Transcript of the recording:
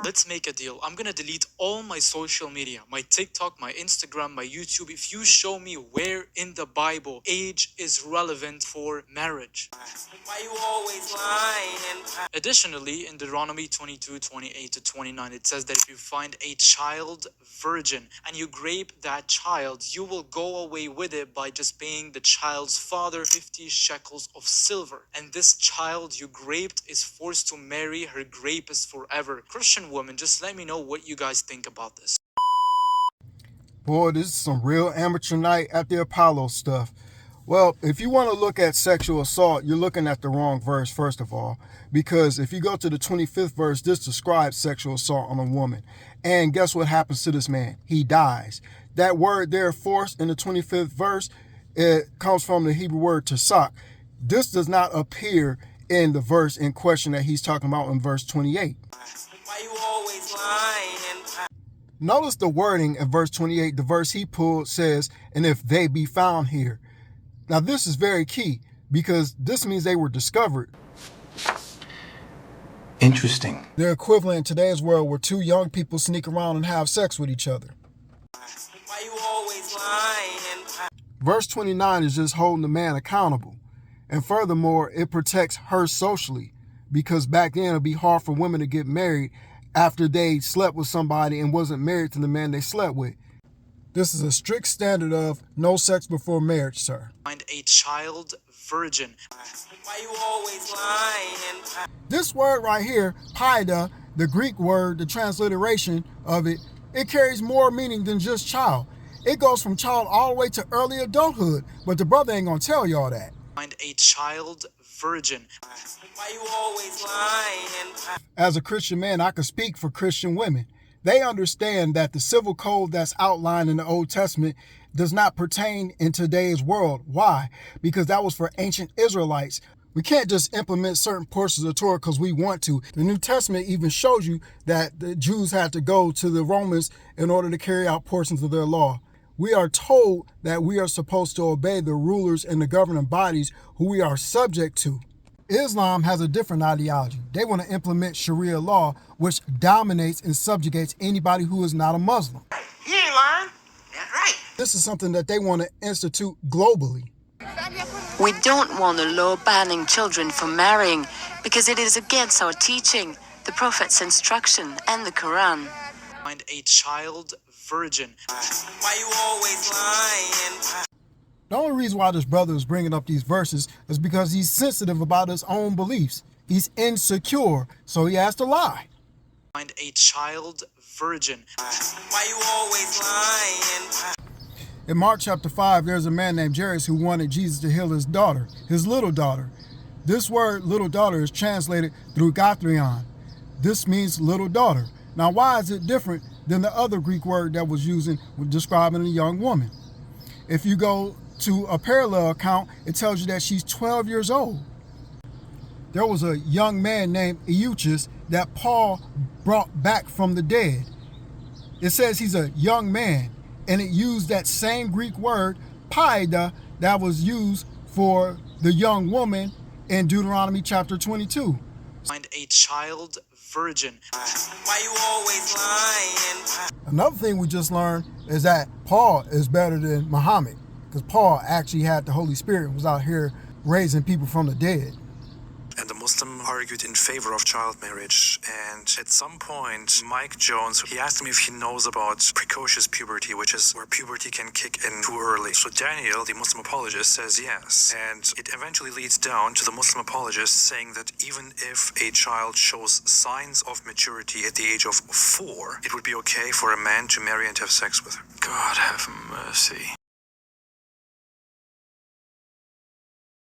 Let's make a deal. I'm gonna delete all my social media, my TikTok, my Instagram, my YouTube, if you show me where in the Bible age is relevant for marriage. Why you always lying? Additionally, in Deuteronomy 22:28-29, it says that if you find a child virgin and you grape that child, you will go away with it by just paying the child's father 50 shekels of silver. And this child you graped is forced to marry her rapist forever. Christian women, just let me know what you guys think about this. Boy, this is some real amateur night at the Apollo stuff. Well, if you want to look at sexual assault, you're looking at the wrong verse, first of all, because if you go to the 25th verse, this describes sexual assault on a woman. And guess what happens to this man? He dies. That word there, force, in the 25th verse, it comes from the Hebrew word tasak. This does not appear in the verse in question that he's talking about in verse 28. Why you always lying? Notice the wording in verse 28. The verse he pulled says, and if they be found here. Now, this is very key because this means they were discovered. Interesting. The equivalent in today's world where two young people sneak around and have sex with each other. Why you always lying? Verse 29 is just holding the man accountable. And furthermore, it protects her socially because back then it'd be hard for women to get married after they slept with somebody and wasn't married to the man they slept with. This is a strict standard of no sex before marriage, sir. Find a child virgin. Why you always lying? This word right here, paida, the Greek word, the transliteration of it, it carries more meaning than just child. It goes from child all the way to early adulthood, but the brother ain't gonna tell y'all that. Find a child virgin. Why you always lying? As a Christian man, I can speak for Christian women. They understand that the civil code that's outlined in the Old Testament does not pertain in today's world. Why? Because that was for ancient Israelites. We can't just implement certain portions of Torah because we want to. The New Testament even shows you that the Jews had to go to the Romans in order to carry out portions of their law. We are told that we are supposed to obey the rulers and the governing bodies who we are subject to. Islam has a different ideology. They want to implement Sharia law, which dominates and subjugates anybody who is not a Muslim. He ain't lying. That's right. This is something that they want to institute globally. We don't want a law banning children from marrying because it is against our teaching, the Prophet's instruction, and the Quran. Find a child virgin. Why you always lying? The only reason why this brother is bringing up these verses is because he's sensitive about his own beliefs. He's insecure, so he has to lie. Find a child virgin. Why you always lying? In Mark chapter 5, there's a man named Jairus who wanted Jesus to heal his daughter, his little daughter. This word, little daughter, is translated through gathrion. This means little daughter. Now, why is it different than the other Greek word that was using when describing a young woman? If you go to a parallel account, it tells you that she's 12 years old. There was a young man named Eutychus that Paul brought back from the dead. It says he's a young man, and it used that same Greek word, paida, that was used for the young woman in Deuteronomy chapter 22. Find a child virgin. Why you always lying? Another thing we just learned is that Paul is better than Muhammad, because Paul actually had the Holy Spirit and was out here raising people from the dead. And the Muslim argued in favor of child marriage. And at some point, Mike Jones, he asked him if he knows about precocious puberty, which is where puberty can kick in too early. So Daniel, the Muslim apologist, says yes. And it eventually leads down to the Muslim apologist saying that even if a child shows signs of maturity at the age of 4, it would be okay for a man to marry and have sex with her. God have mercy.